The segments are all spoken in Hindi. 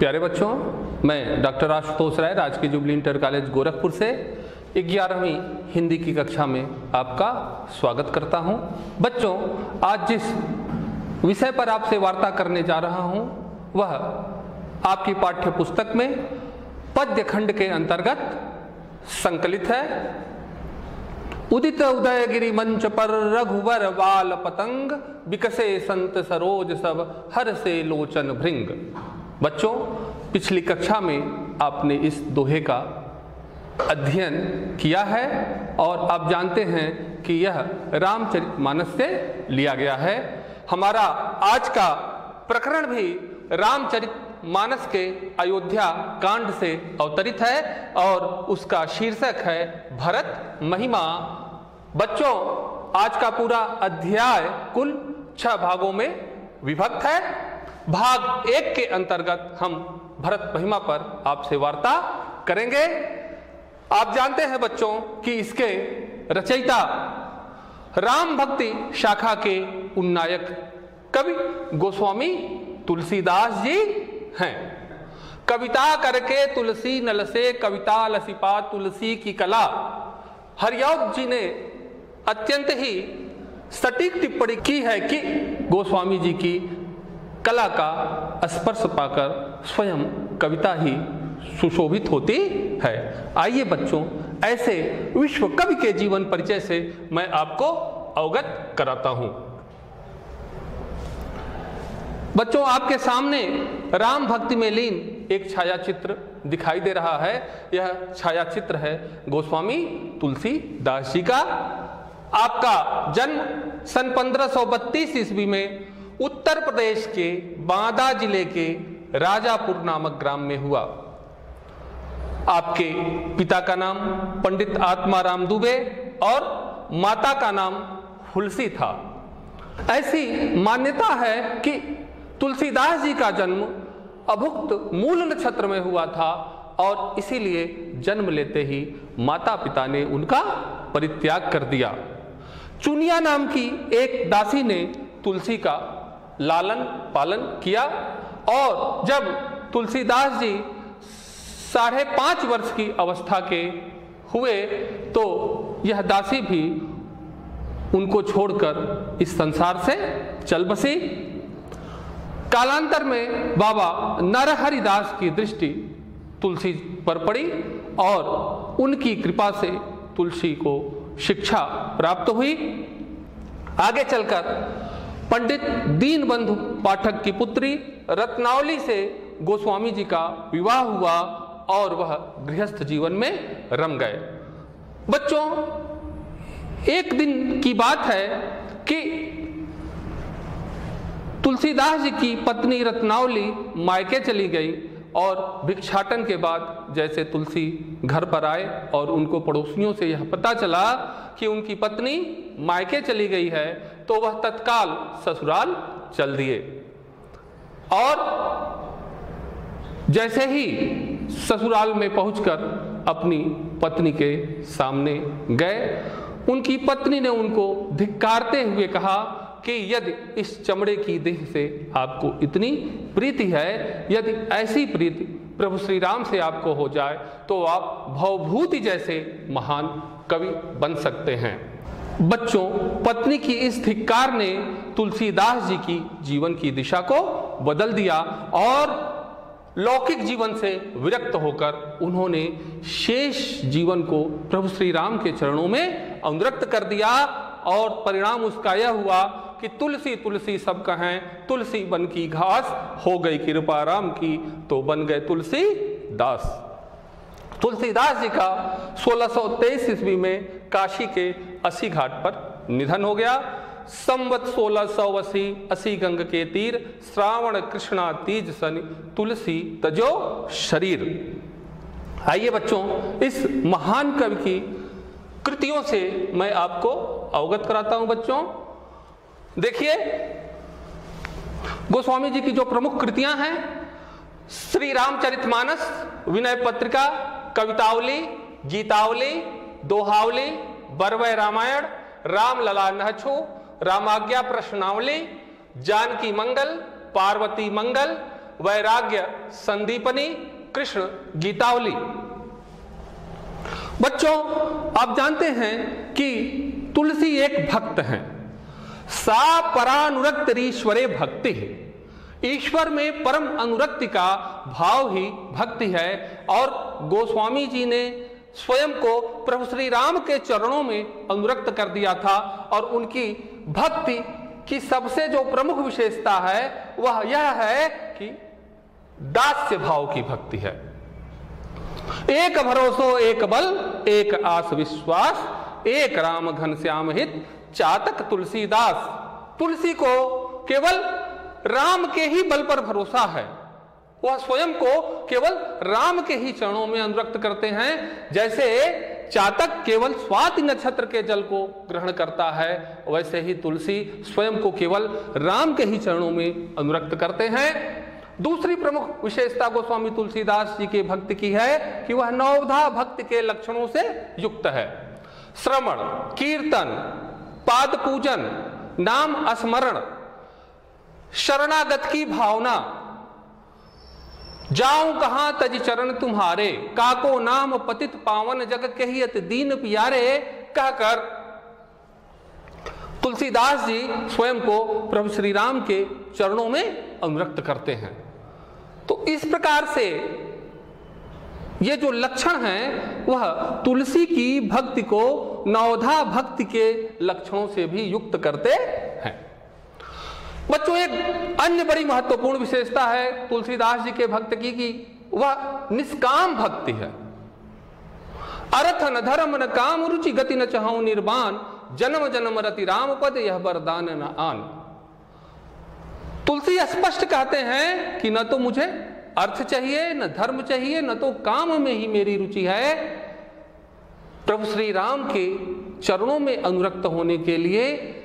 प्यारे बच्चों, मैं डॉक्टर आशुतोष राय राजकीय जुबली इंटर कॉलेज गोरखपुर से 11वीं हिंदी की कक्षा में आपका स्वागत करता हूं। बच्चों, आज जिस विषय पर आपसे वार्ता करने जा रहा हूं वह आपकी पाठ्य पुस्तक में पद्य खंड के अंतर्गत संकलित है। उदित उदयगिरि मंच पर रघुवर बाल पतंग, बिकसे संत सरोज सब हर से लोचन भृंग। बच्चों, पिछली कक्षा में आपने इस दोहे का अध्ययन किया है और आप जानते हैं कि यह रामचरितमानस से लिया गया है। हमारा आज का प्रकरण भी रामचरितमानस के अयोध्या कांड से अवतरित है और उसका शीर्षक है भरत महिमा। बच्चों, आज का पूरा अध्याय कुल 6 भागों में विभक्त है। भाग 1 के अंतर्गत हम भरत महिमा पर आपसे वार्ता करेंगे। आप जानते हैं बच्चों कि इसके रचयिता राम भक्ति शाखा के उन्नायक कवि गोस्वामी तुलसीदास जी हैं। कविता करके तुलसी नल से कविता लसिपा तुलसी की कला, हरिऔध जी ने अत्यंत ही सटीक टिप्पणी की है कि गोस्वामी जी की कला का स्पर्श पाकर स्वयं कविता ही सुशोभित होती है। आइए बच्चों, ऐसे विश्व कवि के जीवन परिचय से मैं आपको अवगत कराता हूं। बच्चों, आपके सामने राम भक्ति में लीन एक छायाचित्र दिखाई दे रहा है। यह छायाचित्र है गोस्वामी तुलसीदास जी का। आपका जन्म सन 1532 ईस्वी में उत्तर प्रदेश के बांदा जिले के राजापुर नामक ग्राम में हुआ। आपके पिता का नाम पंडित आत्माराम दुबे और माता का नाम हुलसी था। ऐसी मान्यता है कि तुलसीदास जी का जन्म अभुक्त मूल नक्षत्र में हुआ था और इसीलिए जन्म लेते ही माता पिता ने उनका परित्याग कर दिया। चुनिया नाम की एक दासी ने तुलसी का लालन पालन किया और जब तुलसीदास जी 5.5 वर्ष की अवस्था के हुए तो यह दासी भी उनको छोड़कर इस संसार से चल बसी। कालांतर में बाबा नरहरिदास की दृष्टि तुलसी पर पड़ी और उनकी कृपा से तुलसी को शिक्षा प्राप्त हुई। आगे चलकर पंडित दीनबंधु पाठक की पुत्री रत्नावली से गोस्वामी जी का विवाह हुआ और वह गृहस्थ जीवन में रम गए। बच्चों, एक दिन की बात है कि तुलसीदास जी की पत्नी रत्नावली मायके चली गई और भिक्षाटन के बाद जैसे तुलसी घर पर आए और उनको पड़ोसियों से यह पता चला कि उनकी पत्नी मायके चली गई है तो वह तत्काल ससुराल चल दिए और जैसे ही ससुराल में पहुंचकर अपनी पत्नी के सामने गए, उनकी पत्नी ने उनको धिक्कारते हुए कहा कि यदि इस चमड़े की देह से आपको इतनी प्रीति है, यदि ऐसी प्रीति प्रभु श्री राम से आपको हो जाए तो आप भवभूति जैसे महान कवि बन सकते हैं। बच्चों, पत्नी की इस धिक्कार ने तुलसीदास जी की जीवन की दिशा को बदल दिया और लौकिक जीवन से विरक्त होकर उन्होंने शेष जीवन को प्रभु श्री राम के चरणों में अनुरक्त कर दिया और परिणाम उसका यह हुआ कि तुलसी तुलसी सब कहें, तुलसी बन की घास, हो गई कृपा राम की तो बन गए तुलसीदास। तुलसीदास जी का 1623 ईस्वी में काशी के 80 घाट पर निधन हो गया। संवत 1680 80 गंग के तीर, श्रावण कृष्णा तीज सन तुलसी तजो शरीर। आइए बच्चों, इस महान कवि की कृतियों से मैं आपको अवगत कराता हूं। बच्चों देखिए, गोस्वामी जी की जो प्रमुख कृतियां हैं, श्री रामचरितमानस, विनय पत्रिका, कवितावली, गीतावली, दोहावली, बरवय रामायण, राम लला नहछो, रामाज्ञा प्रश्नावली, जानकी मंगल, पार्वती मंगल, वैराग्य संदीपनी, कृष्ण गीतावली। बच्चों, आप जानते हैं कि तुलसी एक भक्त हैं। सा परानुरक्त ईश्वरे भक्ति है। ईश्वर में परम अनुरक्ति का भाव ही भक्ति है। और गोस्वामी जी ने स्वयं को प्रभु श्री राम के चरणों में अनुरक्त कर दिया था। और उनकी भक्ति की सबसे जो प्रमुख विशेषता है वह यह है कि दास्य भाव की भक्ति है। एक भरोसो एक बल, एक आस विश्वास, एक राम घनश्याम हित, चातक तुलसीदास। तुलसी को केवल राम के ही बल पर भरोसा है। वह स्वयं को केवल राम के ही चरणों में अनुरक्त करते हैं। जैसे चातक केवल स्वाति नक्षत्र के जल को ग्रहण करता है, वैसे ही तुलसी स्वयं को केवल राम के ही चरणों में अनुरक्त करते हैं। दूसरी प्रमुख विशेषता गोस्वामी तुलसीदास जी के भक्ति की है कि वह नवधा भक्ति के लक्षणों से युक्त है। श्रवण, कीर्तन, पाद पूजन, नाम स्मरण, शरणागत की भावना, जाऊं कहां तज चरण तुम्हारे, काको नाम पतित पावन जग कहियत दीन प्यारे कहकर तुलसीदास जी स्वयं को प्रभु श्री राम के चरणों में अनुरक्त करते हैं। तो इस प्रकार से ये जो लक्षण हैं वह तुलसी की भक्ति को नवधा भक्ति के लक्षणों से भी युक्त करते हैं। बच्चों, एक अन्य बड़ी महत्वपूर्ण विशेषता है तुलसीदास जी के भक्त की कि वह निष्काम भक्ति है। अर्थ न धर्म न काम रुचि गति न चाहूं निर्वाण, जन्म जन्म रति राम पद यह वरदान न आन। तुलसी स्पष्ट कहते हैं कि न तो मुझे अर्थ चाहिए, न धर्म चाहिए, न तो काम में ही मेरी रुचि है। प्रभु श्री राम के चरणों में अनुरक्त होने के लिए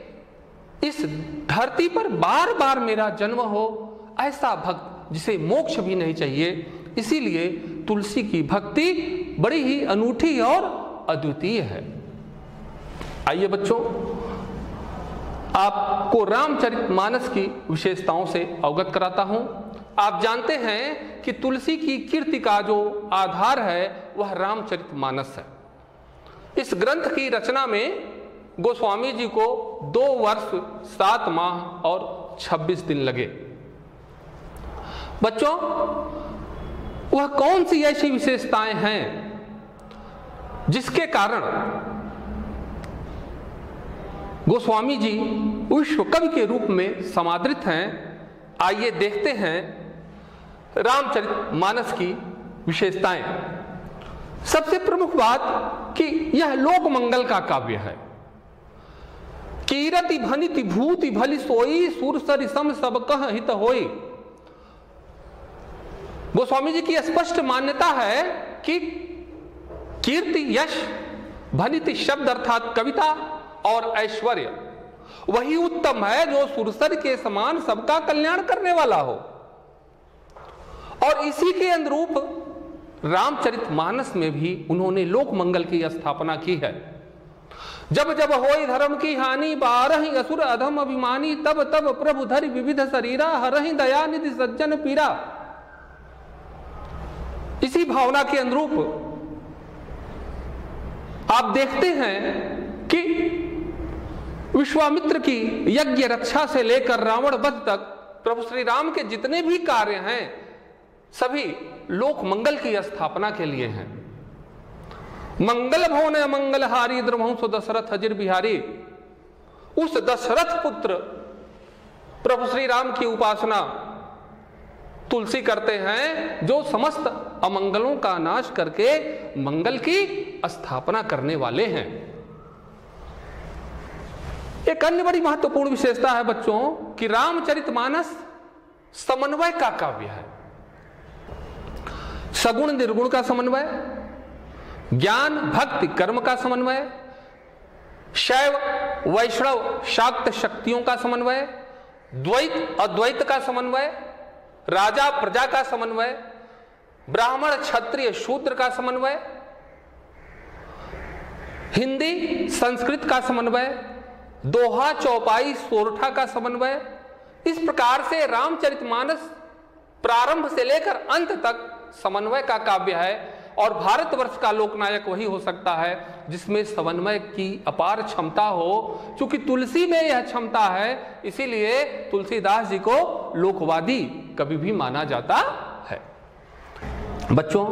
इस धरती पर बार बार मेरा जन्म हो, ऐसा भक्त जिसे मोक्ष भी नहीं चाहिए। इसीलिए तुलसी की भक्ति बड़ी ही अनूठी और अद्वितीय है। आइए बच्चों, आपको रामचरितमानस की विशेषताओं से अवगत कराता हूं। आप जानते हैं कि तुलसी की कीर्ति का जो आधार है वह रामचरितमानस है। इस ग्रंथ की रचना में गोस्वामी जी को 2 वर्ष 7 माह और 26 दिन लगे। बच्चों, वह कौन सी ऐसी विशेषताएं हैं जिसके कारण गोस्वामी जी विश्व कवि के रूप में समादृत हैं? आइए देखते हैं रामचरितमानस की विशेषताएं। सबसे प्रमुख बात कि यह लोक मंगल का काव्य है। कीरति भनिति भूति भली सोई, सुरसरि सम सब कह हित होई। गोस्वामी जी की स्पष्ट मान्यता है कि कीर्ति, यश, भनिति शब्द अर्थात कविता और ऐश्वर्य वही उत्तम है जो सुरसर के समान सबका कल्याण करने वाला हो। और इसी के अनुरूप रामचरितमानस में भी उन्होंने लोक मंगल की स्थापना की है। जब जब होई धर्म की हानि, बारहि असुर अधम अभिमानी, तब तब प्रभु धरि विविध शरीरा, हरहि दया निधि सज्जन पीरा। इसी भावना के अनुरूप आप देखते हैं कि विश्वामित्र की यज्ञ रक्षा से लेकर रावण वध तक प्रभु श्री राम के जितने भी कार्य हैं सभी लोक मंगल की स्थापना के लिए हैं। मंगल भवन मंगलहारी द्रवंश दशरथ अजिर बिहारी। उस दशरथ पुत्र प्रभु श्री राम की उपासना तुलसी करते हैं जो समस्त अमंगलों का नाश करके मंगल की स्थापना करने वाले हैं। एक अन्य बड़ी महत्वपूर्ण विशेषता है बच्चों कि रामचरितमानस समन्वय का काव्य है। सगुण निर्गुण का समन्वय, ज्ञान भक्ति कर्म का समन्वय, शैव वैष्णव शाक्त शक्तियों का समन्वय, द्वैत अद्वैत का समन्वय, राजा प्रजा का समन्वय, ब्राह्मण क्षत्रिय शूद्र का समन्वय, हिंदी संस्कृत का समन्वय, दोहा चौपाई सोरठा का समन्वय। इस प्रकार से रामचरितमानस प्रारंभ से लेकर अंत तक समन्वय का काव्य है और भारतवर्ष का लोकनायक वही हो सकता है जिसमें समन्वय की अपार क्षमता हो। क्योंकि तुलसी में यह क्षमता है, इसीलिए तुलसीदास जी को लोकवादी कवि भी माना जाता है। बच्चों,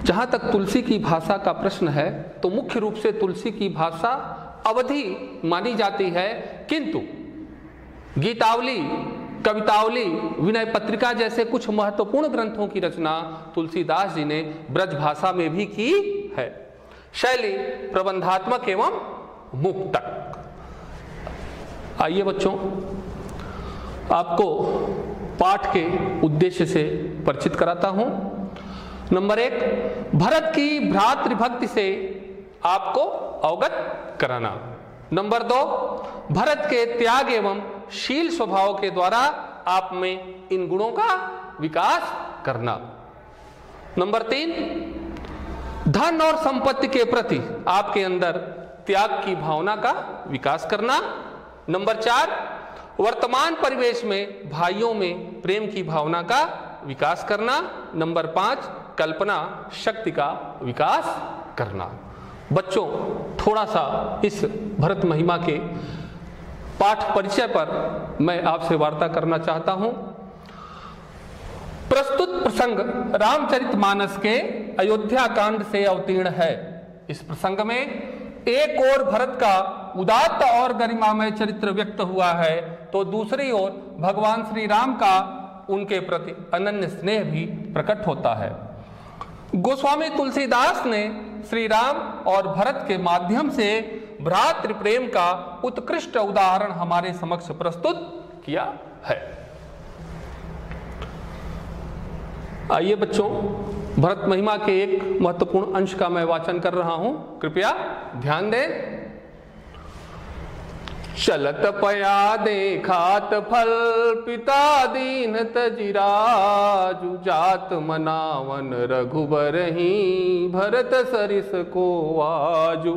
जहां तक तुलसी की भाषा का प्रश्न है तो मुख्य रूप से तुलसी की भाषा अवधी मानी जाती है, किंतु गीतावली, कवितावली, विनय पत्रिका जैसे कुछ महत्वपूर्ण ग्रंथों की रचना तुलसीदास जी ने ब्रज भाषा में भी की है। शैली प्रबंधात्मक एवं मुक्तक। आइए बच्चों, आपको पाठ के उद्देश्य से परिचित कराता हूं। नंबर 1, भरत की भ्रातृभक्ति से आपको अवगत कराना। नंबर 2, भरत के त्याग एवं शील स्वभाव के द्वारा आप में इन गुणों का विकास करना। नंबर 3, धन और संपत्ति के प्रति आपके अंदर त्याग की भावना का विकास करना। नंबर 4, वर्तमान परिवेश में भाइयों में प्रेम की भावना का विकास करना। नंबर 5, कल्पना शक्ति का विकास करना। बच्चों, थोड़ा सा इस भरत महिमा के पाठ परिचय पर मैं आपसे वार्ता करना चाहता हूं। प्रस्तुत प्रसंग रामचरितमानस के अयोध्या कांड से अवतीर्ण है। इस प्रसंग में एक ओर भरत का उदात्त और गरिमामय चरित्र व्यक्त हुआ है, तो दूसरी ओर भगवान श्री राम का उनके प्रति अनन्य स्नेह भी प्रकट होता है। गोस्वामी तुलसीदास ने श्री राम और भरत के माध्यम से भ्रातृ प्रेम का उत्कृष्ट उदाहरण हमारे समक्ष प्रस्तुत किया है। आइए बच्चों, भरत महिमा के एक महत्वपूर्ण अंश का मैं वाचन कर रहा हूं, कृपया ध्यान दें। चलत पया देखात फल, पिता दीन तजिराजु, जात मनावन रघुबरहि, भरत सरिस को आजु।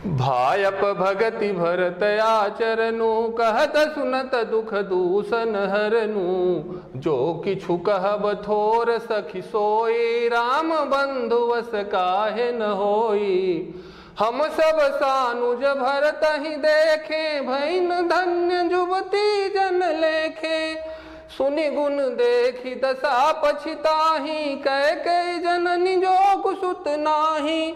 भायप भगति भरत आचरनु, कहत सुनत दुख दूषण हरनु, जो किछु कहब थोर सखी सोई, राम बंधु वस काहे न होई। हम सब सानुज भरत ही देखे, भैन धन्य जुवती जन लेखे। सुनि गुण देखी दशा पछिताही, कह कई जननी जो कुसुत नाही।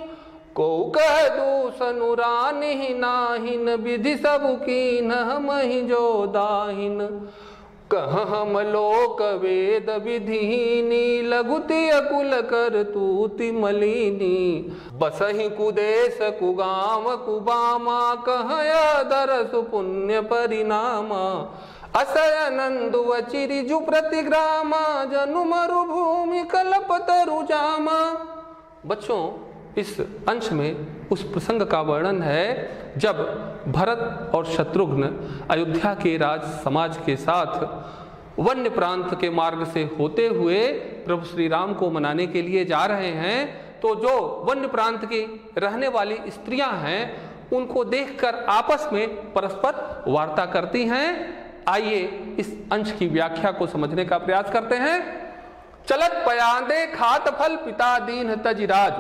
को कह दूसनु रानी नाहिन, विधि सब कीन हमहि जो दाहिन। कह हम लोक वेद विधिनी, लघुति अकुल कर तूति मलिनी। बसहि कुदेश कुगाम कुबामा, कह दरस पुण्य परिणामा। असयनंदु अचिरिजु प्रतिग्रामा, जनु मरुभूमि कल्पतरु जामा। बच्चों, इस अंश में उस प्रसंग का वर्णन है जब भरत और शत्रुघ्न अयोध्या के राज समाज के साथ वन्य प्रांत के मार्ग से होते हुए प्रभु श्री राम को मनाने के लिए जा रहे हैं, तो जो वन्य प्रांत की रहने वाली स्त्रियां हैं उनको देखकर आपस में परस्पर वार्ता करती हैं। आइए इस अंश की व्याख्या को समझने का प्रयास करते हैं। चलत पयांदे खात फल, पिता दीन तजिराज।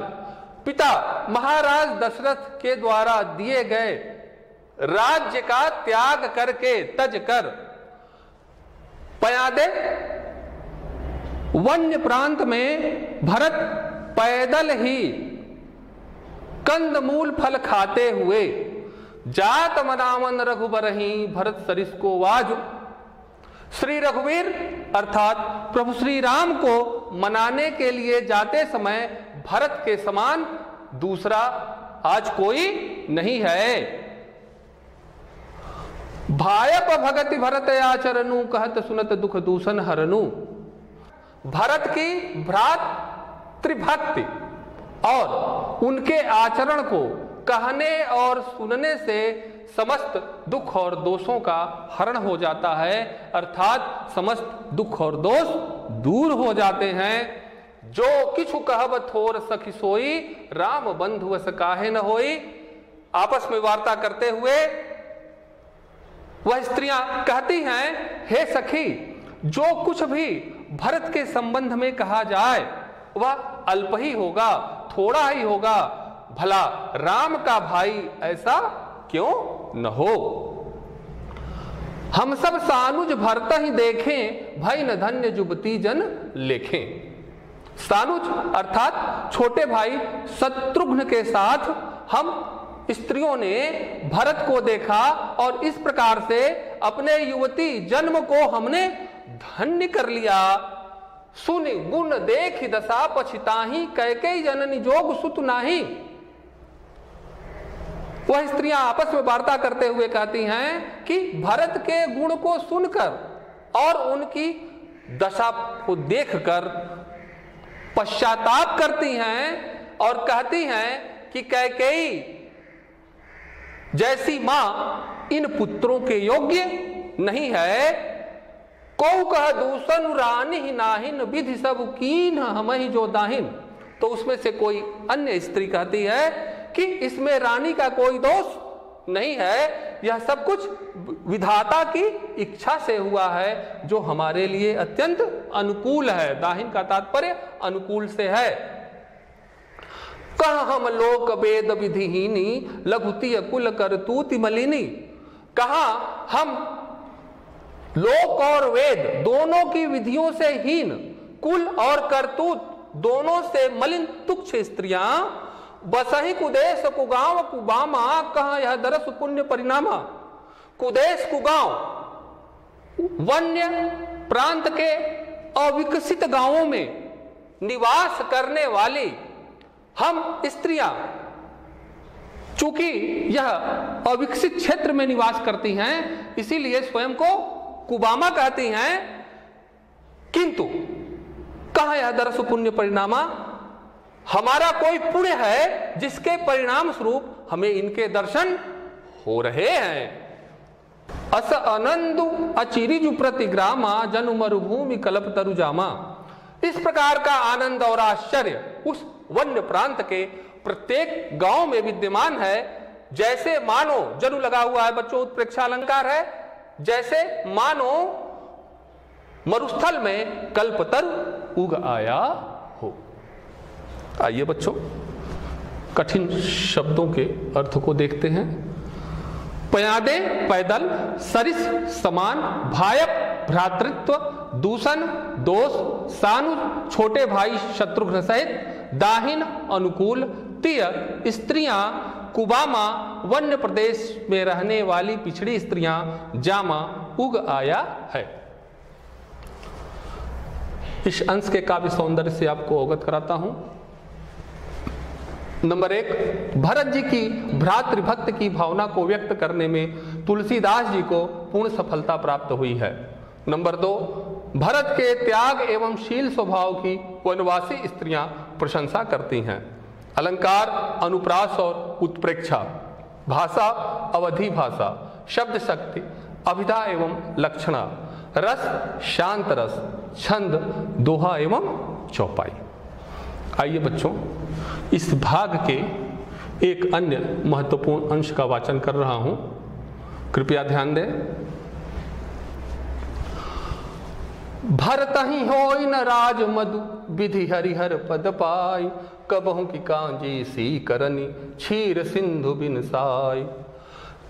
पिता महाराज दशरथ के द्वारा दिए गए राज्य का त्याग करके, तज कर, पयादे वन्य प्रांत में भरत पैदल ही कंदमूल फल खाते हुए, जात मनावन रघुबरहि, भरत सरिस को वाजु। श्री रघुवीर अर्थात प्रभु श्री राम को मनाने के लिए जाते समय भरत के समान दूसरा आज कोई नहीं है। भायप भगति भरत आचरनु, कहत सुनत दुख दूषण हरनु। भरत की भ्रातृभक्ति और उनके आचरण को कहने और सुनने से समस्त दुख और दोषों का हरण हो जाता है, अर्थात समस्त दुख और दोष दूर हो जाते हैं। जो किछु कहब थोर सखी सोई, राम बंधु वस काहे न होई। आपस में वार्ता करते हुए वह स्त्रियां कहती हैं, हे सखी, जो कुछ भी भरत के संबंध में कहा जाए वह अल्प ही होगा, थोड़ा ही होगा। भला राम का भाई ऐसा क्यों न हो। हम सब सानुज भरत ही देखें, भई न धन्य जुबती जन लेखें। सानुज अर्थात छोटे भाई शत्रुघ्न के साथ हम स्त्रियों ने भरत को देखा और इस प्रकार से अपने युवती जन्म को हमने धन्य कर लिया। सुनि गुण देख दशा पछिताही, कैकेयी जननी जोग सुत नाही। वह स्त्रियां आपस में वार्ता करते हुए कहती हैं कि भरत के गुण को सुनकर और उनकी दशा को देखकर पश्चाताप करती हैं और कहती हैं कि कैकेयी जैसी मां इन पुत्रों के योग्य नहीं है। को कह दूषण रानी ही नाहिन, विधि सब कीन हम ही जो दाहिन। तो उसमें से कोई अन्य स्त्री कहती है कि इसमें रानी का कोई दोष नहीं है, यह सब कुछ विधाता की इच्छा से हुआ है जो हमारे लिए अत्यंत अनुकूल है। दाहिन का तात्पर्य अनुकूल से है। कहा हम लोक वेद विधिहीनी, लघुतीय कुल करतूति मलिनी। कहा हम लोक और वेद दोनों की विधियों से हीन, कुल और करतूत दोनों से मलिन तुच्छ स्त्रियां, बसही कुदेश कुगांव कुबामा, कहा यह दरस पुण्य परिणामा। कुदेश कुगांव वन्य प्रांत के अविकसित गांवों में निवास करने वाली हम स्त्रियां, चूंकि यह अविकसित क्षेत्र में निवास करती हैं इसीलिए स्वयं को कुबामा कहती हैं। किंतु कहा यह दरस पुण्य परिणामा, हमारा कोई पुण्य है जिसके परिणाम स्वरूप हमें इनके दर्शन हो रहे हैं। अस अनंदु अचिरिजु प्रतिग्रामा, जनु मरुभूमि कल्प तरुजामा। इस प्रकार का आनंद और आश्चर्य उस वन्य प्रांत के प्रत्येक गांव में विद्यमान है। जैसे मानो, जनु लगा हुआ है बच्चों, उत्प्रेक्षा अलंकार है, जैसे मानो मरुस्थल में कल्पतरु उग आया हो। आइए बच्चों कठिन शब्दों के अर्थ को देखते हैं। पयादे पैदल, सरिस समान, भायप भ्रातृत्व, दूषण दोष, सानुज छोटे भाई शत्रुघ्न सहित, दाहिन अनुकूल, तीय स्त्रियां, कुबामा वन्य प्रदेश में रहने वाली पिछड़ी स्त्रियां, जामा उग आया है। इस अंश के काव्य सौंदर्य से आपको अवगत कराता हूं। नंबर 1, भरत जी की भ्रातृभक्त की भावना को व्यक्त करने में तुलसीदास जी को पूर्ण सफलता प्राप्त हुई है। नंबर 2, भरत के त्याग एवं शील स्वभाव की वनवासी स्त्रियां प्रशंसा करती हैं। अलंकार अनुप्रास और उत्प्रेक्षा, भाषा अवधि भाषा, शब्द शक्ति, अभिधा एवं लक्षणा, रस शांत रस, छंद दोहा एवं चौपाई। आइए बच्चों इस भाग के एक अन्य महत्वपूर्ण अंश का वाचन कर रहा हूं, कृपया ध्यान दें। भरत ही होई न राज मधु, विधि हरिहर पद पाई, कबहु की कांजी सी करनी, क्षीर सिंधु बिन साई।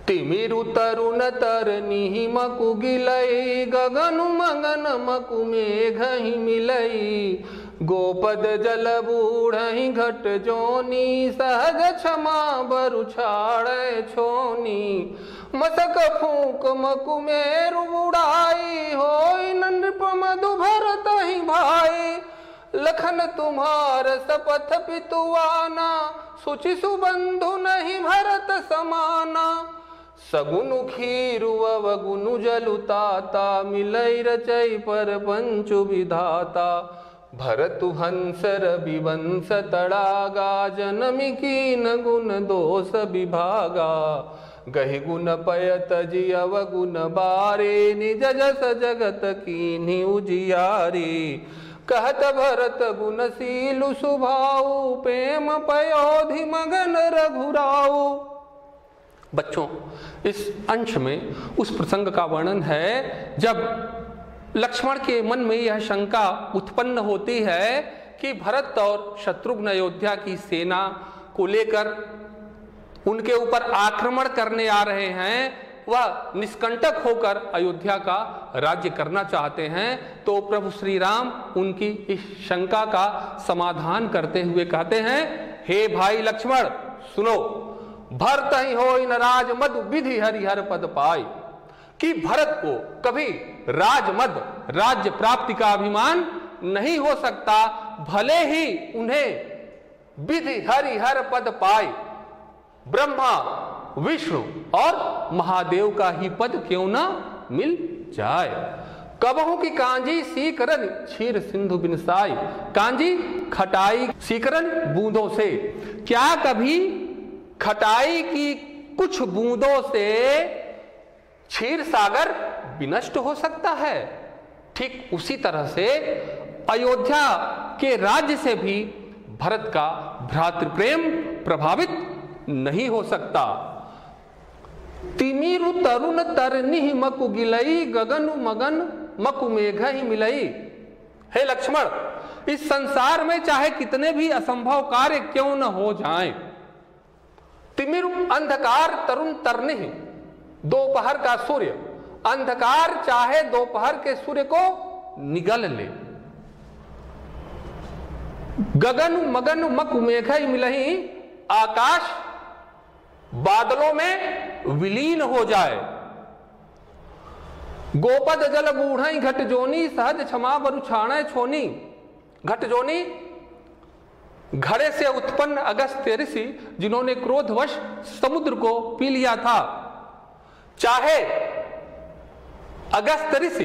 तिमिरु तरुण तरनी मकु गिलई, गगन मगन मकु मेघ ही मिलई। गोपद जल बूढ़ही घट जोनी, सहज क्षमा बरु छाड़े छोनी। मसक फूक मकु मेरु बुढ़ाई, होई नृप मधु भरत ही भाई। लखन तुम्हार सपथ पितुआना, सुचि सुबंधु नहीं भरत समाना। सगुनु खीरु अवगुनु जलुताता, मिलई रचई पर पंचु विधाता। भरतु हंस रविवंश तड़ागा, जनमी कीन गुण दोष विभागा। गहि गुण पयत जी अवगुण बारे, निज जस जगत कीन्ही उजियारी। कहत भरत गुणशीलु सुभाऊ, प्रेम पयोधि मगन रघुराऊ। बच्चों इस अंश में उस प्रसंग का वर्णन है जब लक्ष्मण के मन में यह शंका उत्पन्न होती है कि भरत और शत्रुघ्न अयोध्या की सेना को लेकर उनके ऊपर आक्रमण करने आ रहे हैं, वह निष्कंटक होकर अयोध्या का राज्य करना चाहते हैं। तो प्रभु श्री राम उनकी इस शंका का समाधान करते हुए कहते हैं, हे भाई लक्ष्मण सुनो, भरत ही हो इन राज मद विधि हरिहर पद पाई, कि भरत को कभी राजमद राज्य प्राप्ति का अभिमान नहीं हो सकता, भले ही उन्हें विधि हरिहर पद पाए, ब्रह्मा विष्णु और महादेव का ही पद क्यों ना मिल जाए। कबहू की कांजी सीकरन क्षीर सिंधु बिनसाई, कांजी खटाई सीकरन बूंदों से, क्या कभी खटाई की कुछ बूंदों से क्षीर सागर विनष्ट हो सकता है? ठीक उसी तरह से अयोध्या के राज्य से भी भरत का भ्रातृप्रेम प्रभावित नहीं हो सकता। तिमिरु तरुण तरनिहि मकु गिलई, गगन मगन मकु मेघ ही मिलई। हे लक्ष्मण, इस संसार में चाहे कितने भी असंभव कार्य क्यों न हो जाएं, तिमिरु अंधकार तरुण तरनिहि, दोपहर का सूर्य अंधकार चाहे दोपहर के सूर्य को निगल ले, गगन मगन मकु मेघ ही मिलई, आकाश बादलों में विलीन हो जाए, गोपद जल बूढ़ई घट जोनी, सहज क्षमा बरु छाणे छोनी। घट जोनी घड़े से उत्पन्न अगस्त्य ऋषि, जिन्होंने क्रोधवश समुद्र को पी लिया था, चाहे अगस्त्य ऋषि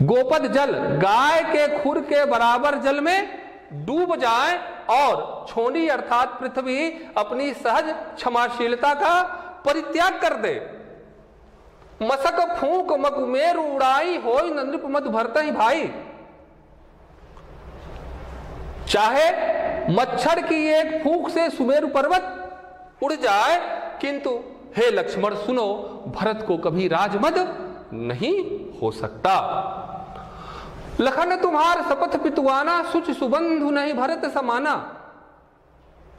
गोपद जल गाय के खुर के बराबर जल में डूब जाए और छोनी अर्थात पृथ्वी अपनी सहज क्षमाशीलता का परित्याग कर दे, मसक फूंक मकुमेर उड़ाई होई नृप मत भरता ही भाई। चाहे मच्छर की एक फूंक से सुमेरु पर्वत उड़ जाए, किंतु हे लक्ष्मण सुनो, भरत को कभी राजमद नहीं हो सकता। लखन तुम्हार शपथ पितुआना, सुच सुबंधु नहीं भरत समाना।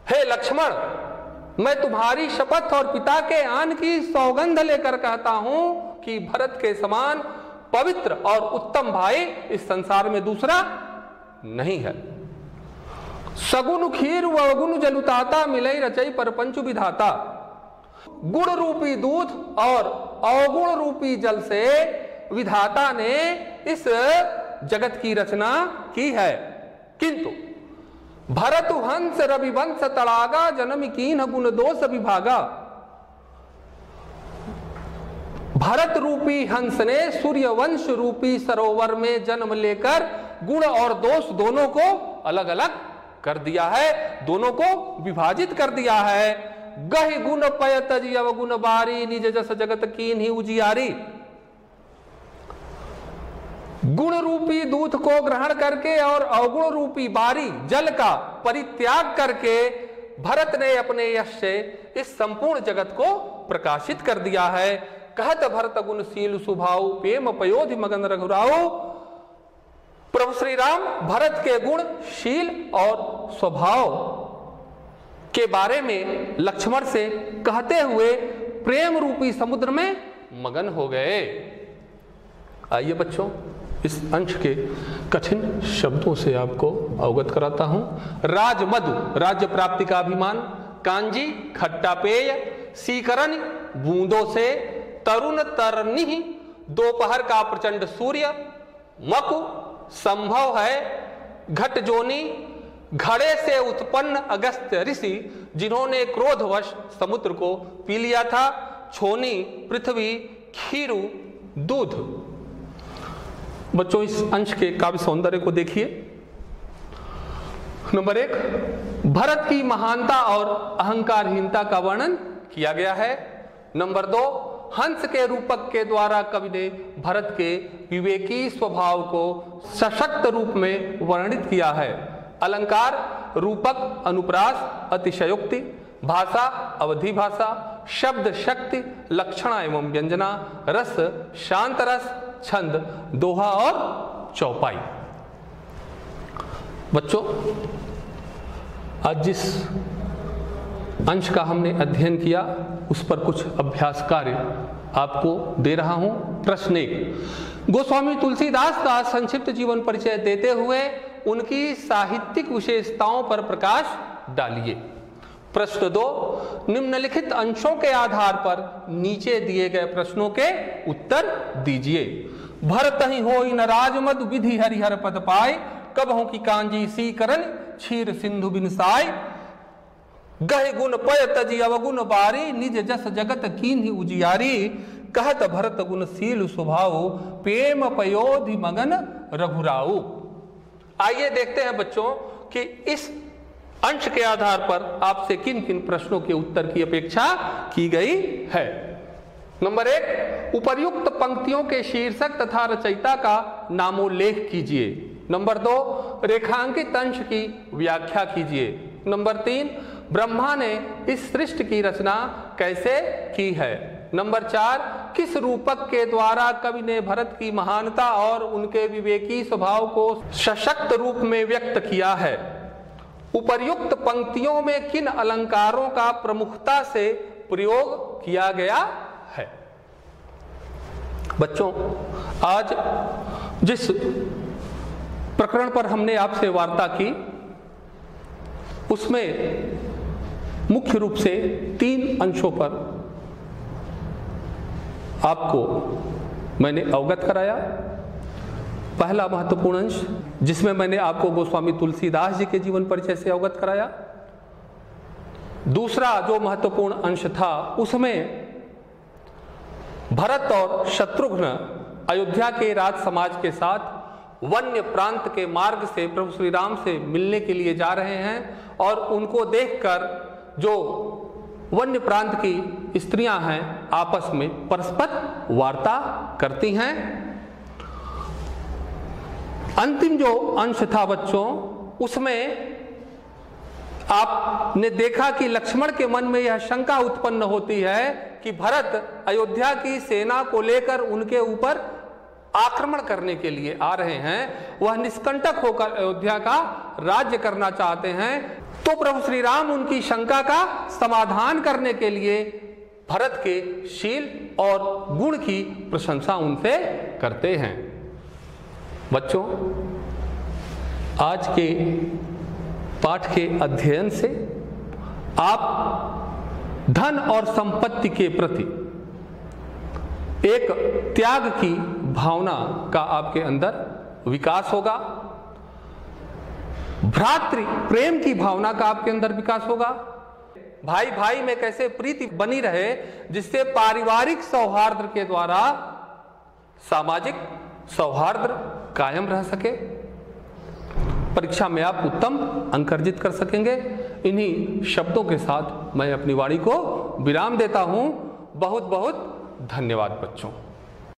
हे लक्ष्मण, मैं तुम्हारी शपथ और पिता के आन की सौगंध लेकर कहता हूं कि भरत के समान पवित्र और उत्तम भाई इस संसार में दूसरा नहीं है। सगुन खीर व अवगुण जलुताता, मिलई रचई परपंचु विधाता। गुण रूपी दूध और अवगुण रूपी जल से विधाता ने इस जगत की रचना की है, किंतु भरत हंस रविवंश तड़ागा, जन्म कीन गुण दोष विभागा। भरत रूपी हंस ने सूर्यवंश रूपी सरोवर में जन्म लेकर गुण और दोष दोनों को अलग अलग कर दिया है, दोनों को विभाजित कर दिया है। गहि गुण पय तजी अवगुण बारी, निज जस जगत कीन ही उजियारी। गुण रूपी दूध को ग्रहण करके और अवगुण रूपी बारी जल का परित्याग करके भरत ने अपने यश से इस संपूर्ण जगत को प्रकाशित कर दिया है। कहत भरत गुणशील सुभाव, प्रेम पयोधि मगन रघुराव। प्रभु श्री राम भरत के गुण, शील और स्वभाव के बारे में लक्ष्मण से कहते हुए प्रेम रूपी समुद्र में मगन हो गए। आइए बच्चों, इस अंश के कठिन शब्दों से आपको अवगत कराता हूं। राजमधु राज्य प्राप्ति का अभिमान, कांजी खट्टा पेय, सीकरण बूंदों से, तरुण तरनिहि दोपहर का प्रचंड सूर्य, मकु संभव है, घट जोनी घड़े से उत्पन्न अगस्त्य ऋषि जिन्होंने क्रोधवश समुद्र को पी लिया था, छोनी पृथ्वी, खीरू दूध। बच्चों, इस अंश के काव्य सौंदर्य को देखिए। नंबर 1, भरत की महानता और अहंकारहीनता का वर्णन किया गया है। नंबर 2, हंस के रूपक के द्वारा कवि ने भरत के विवेकी स्वभाव को सशक्त रूप में वर्णित किया है। अलंकार, रूपक, अनुप्रास, अतिशयोक्ति, भाषा, अवधि भाषा, शब्द शक्ति, लक्षणा एवं व्यंजना, रस, शांत रस, छंद, दोहा और चौपाई। बच्चों, आज जिस अंश का हमने अध्ययन किया उस पर कुछ अभ्यास कार्य आपको दे रहा हूं। प्रश्न 1, गोस्वामी तुलसीदास का संक्षिप्त जीवन परिचय देते हुए उनकी साहित्यिक विशेषताओं पर प्रकाश डालिए। प्रश्न 2, निम्नलिखित अंशों के आधार पर नीचे दिए गए प्रश्नों के उत्तर दीजिए। भरत ही होई न राजमद, विधि हरिहर पद पाए, कबहों की कांजी सी करन, क्षीर सिंधु बिनसाय, गह गुण पय तजी अवगुण बारी, निज जस जगत कीन्ही उजियारी, कहत भरत गुणशील स्वभाव, प्रेम पयोधि मगन रघुराऊ। आइए देखते हैं बच्चों कि इस अंश के आधार पर आपसे किन किन प्रश्नों के उत्तर की अपेक्षा की गई है। नंबर 1, उपर्युक्त पंक्तियों के शीर्षक तथा रचयिता का नामोल्लेख कीजिए। नंबर 2, रेखांकित अंश की व्याख्या कीजिए। नंबर 3, ब्रह्मा ने इस सृष्टि की रचना कैसे की है। नंबर 4, किस रूपक के द्वारा कवि ने भरत की महानता और उनके विवेकी स्वभाव को सशक्त रूप में व्यक्त किया है। उपर्युक्त पंक्तियों में किन अलंकारों का प्रमुखता से प्रयोग किया गया है। बच्चों, आज जिस प्रकरण पर हमने आपसे वार्ता की उसमें मुख्य रूप से 3 अंशों पर आपको मैंने अवगत कराया। पहला महत्वपूर्ण अंश जिसमें मैंने आपको गोस्वामी तुलसीदास जी के जीवन परिचय से अवगत कराया। दूसरा जो महत्वपूर्ण अंश था उसमें भरत और शत्रुघ्न अयोध्या के राज समाज के साथ वन्य प्रांत के मार्ग से प्रभु श्री राम से मिलने के लिए जा रहे हैं और उनको देखकर जो वन्य प्रांत की स्त्रियां हैं आपस में परस्पर वार्ता करती हैं। अंतिम जो अंश था बच्चों उसमें आपने देखा कि लक्ष्मण के मन में यह शंका उत्पन्न होती है कि भरत अयोध्या की सेना को लेकर उनके ऊपर आक्रमण करने के लिए आ रहे हैं, वह निष्कंटक होकर अयोध्या का राज्य करना चाहते हैं। तो प्रभु श्री राम उनकी शंका का समाधान करने के लिए भरत के शील और गुण की प्रशंसा उनसे करते हैं। बच्चों, आज के पाठ के अध्ययन से आप धन और संपत्ति के प्रति एक त्याग की भावना का आपके अंदर विकास होगा, भ्रातृ प्रेम की भावना का आपके अंदर विकास होगा, भाई भाई में कैसे प्रीति बनी रहे जिससे पारिवारिक सौहार्द के द्वारा सामाजिक सौहार्द कायम रह सके, परीक्षा में आप उत्तम अंक अर्जित कर सकेंगे। इन्हीं शब्दों के साथ मैं अपनी वाणी को विराम देता हूं। बहुत बहुत धन्यवाद बच्चों।